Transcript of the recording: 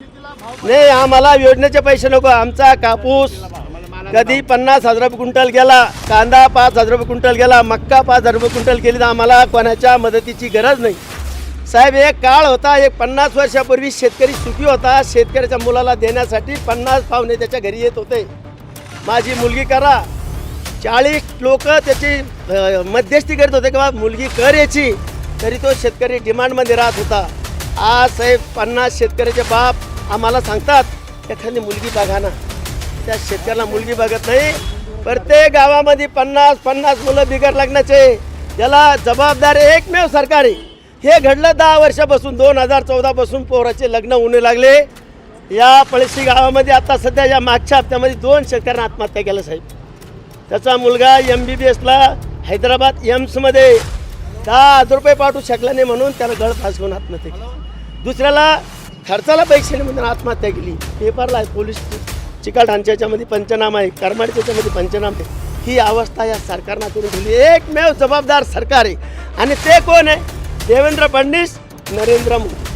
नाही, आम्हाला योजनेचे पैसे नको. आमचा कापूस कधी 50,000 रुपये क्विंटल गेला, कांदा 5,000 रुपये क्विंटल गेला, मक्का 5,000 रुपये क्विंटल केली, तर आम्हाला कोणाच्या मदतीची गरज नाही. साहेब, एक काळ होता, एक 50 वर्षापूर्वी शेतकरी सुखी होता. शेतकऱ्याच्या मुलाला देण्यासाठी 50 पाहुणे त्याच्या घरी येत होते. माझी मुलगी करा, 40 लोक त्याची मध्यस्थी करत होते किंवा मुलगी कर याची, तरी तो शेतकरी डिमांडमध्ये राहत होता. आज साहेब 50 शेतकऱ्याचे बाप आम्हाला सांगतात एखादी मुलगी बघा ना. त्या शेतकऱ्याला मुलगी बघत नाही. प्रत्येक गावामध्ये 50 मुलं बिगर लग्नाचे. याला जबाबदार एकमेव सरकार आहे. हे घडलं 10 वर्षापासून. 2014 पासून पोराचे लग्न होऊ लागले. या पळशी गावामध्ये आता सध्या या मागच्या हप्त्यामध्ये 2 शेतकऱ्यांना आत्महत्या केलं साहेब. त्याचा मुलगा MBBSला हैदराबाद एम्समध्ये 10,000 रुपये पाठवू शकला नाही म्हणून त्याला गळ फासवून आत्महत्या केली. दुसऱ्याला खर्चाला पैसे नाही म्हणून आत्महत्या केली. पेपरला आहे, पोलीस चिकालठाणच्या याच्यामध्ये पंचनामा आहे, करमाडीच्या याच्यामध्ये पंचनामा आहे. ही अवस्था या सरकारनं करून ठेवली. एकमेव जबाबदार सरकार आहे आणि ते कोण आहे? देवेंद्र फडणवीस, नरेंद्र मोदी.